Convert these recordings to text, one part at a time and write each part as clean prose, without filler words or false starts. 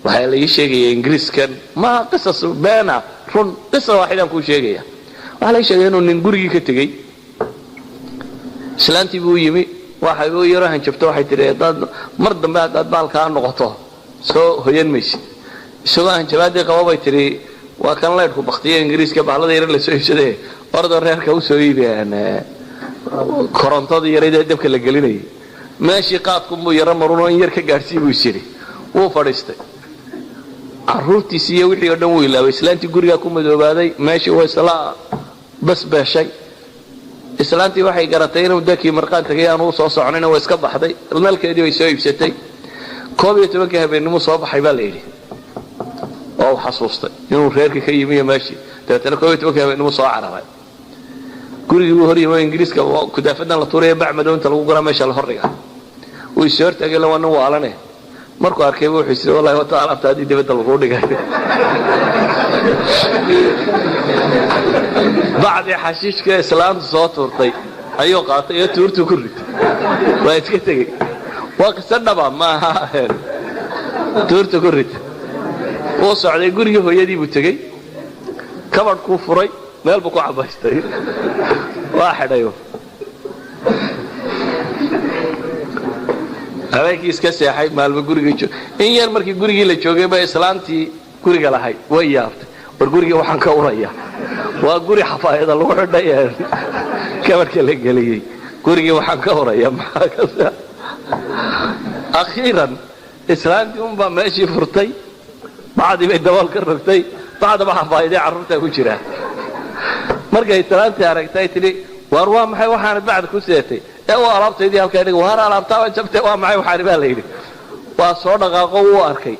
waxaa la ii sheegaya ingiriiskan ma qisas beena run qisa waaxidaan kuu sheegaya waxaa la ii sheegaya inuu nin gurigii ka tegey islaantii buu yimi waxay u yaro hanjabto waxay tidhi haddaad mar dambe haddaad baalkaa noqoto soo hoyan maysid isagoo hanjabaadii qaba bay tidhi waa kan laydhku baktiya ingiriiska bahlada yar la soo iibsadee ordo reerka u soo iibiyaan korontadii yaradee dabka la gelinayay meeshii qaadkunbuu yaro marunoo in yar ka gaadhsii buu is yidhi wuu fadhiistay carruurtiisi iyo wixii oo dhan wuu ilaabay islaantii gurigaa ku madoobaaday meeshii waa isla basbeeshay islaantii waxay garatay inuu dakii marqaan tagay aanu u soo soconina waa iska baxday nalkeedii way soo iibsatay 11 habeenimo soo baxay baa la yidhi oo xasuustay inuu reerka ka yimi meeshii dabeetana 11 habeenimo soo cararay gurigii uu horiyay ingiriiska ku daafadan la tuuray bacmado inta lagu gura meesha la horriga uu soo tagay lawan waalane markuu arkay wuxuu isii wallahi wa ta'ala taadi dibadda lagu dhigay baadi xashiishka islaamtu soo tuurtay ayuu qaatay iyo tuurtu ku rid waa iska tagay waa qisada ma aha tuurtu ku rid oo socday gurigii hooyadii buu tagay kabadhku furay meel buu ku cabaystay waa xidhayo habeenkii iska seexay maalmo guriga joog in yar markii gurigii la joogay ba islaantii guriga lahayd way yaabtay war guriga waxaan ka uraya waa guri xafaayada lagu xidhay kabarka la galiyay guriga waxaan ka uraya maxaa ka saa akhiran islaantii umba meeshii furtay baadi bay dabool ka rogtay baada waxa faa'iido carruurta ku jira markay islaantii aragtay tiri war waa maxay waxaan baad ku seetay ee waa alaabteedii halka dhigo war alaabtaa jabtay waa maxay waxaan baa leeyahay waa soo dhaqaaqo uu arkay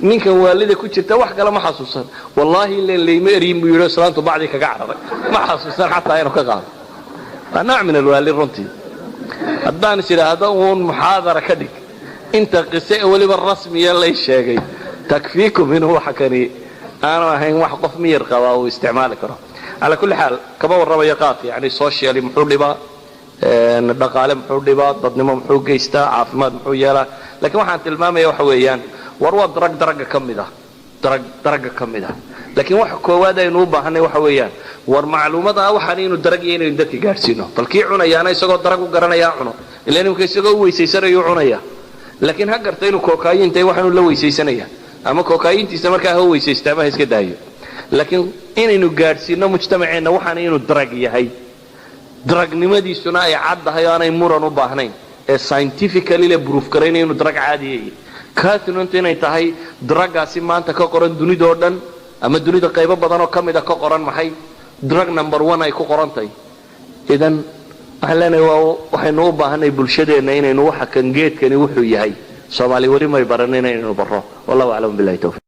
ninkan waalida ku jirta wax kale ma xasuusan wallahi leeyma eriin buu yiri islaantu baadi kaga cararay ma xasuusan xataa inuu ka qaado ana min alwaalid runtii haddaan siraahdo uun muhaadara ka dhig inta qise waliba rasmiya la sheegay takfiikum inuu waxa kani aanu ahayn wax qof miyir qaba oo isticmaali karo على كل حال كما ورما يقاط يعني سوشيالي محو دبا dhaqaale muxuu dhibaa dadnimo muxuu geystaa caafimaad muxuu yeelaa laakiin waxaan tilmaamayaa waxa weeyaan war waa daraga kamid ah laakiin waxa koowaad aynu u baahanay waxa weeyaan war macluumada waxaan inuu darag iyo inuu dadka gaarsiino balkii cunayaana isagoo darag u garanaya cuno ilaa inuu isagoo weeysaysanay cunaya laakiin ha gartay inuu kookayinta waxaanu la weeysaysanaya ama kookayintiisa markaa ha weeysaysta ama iska daayo laakiin inaynu gaarsiino mujtamaceena waxaan inuu darag yahay daragnimadiisuna ay caddahay aanay muran u baahnayn ee scientifically la proof kareynay inuu darag caadi yahay kaasnunta inay tahay daragaasi maanta ka qoran dunida oo dhan ama dunida qaybo badan oo kamid ah ka qoran maxay drug number 1 ay ku qorantay idan ahlan waxaynu u baahanay bulshadeena inaynu waxa kan geedkani wuxuu yahay Soomaali wari may baranayna inuu baro wallahu a'lam billahi tawfiq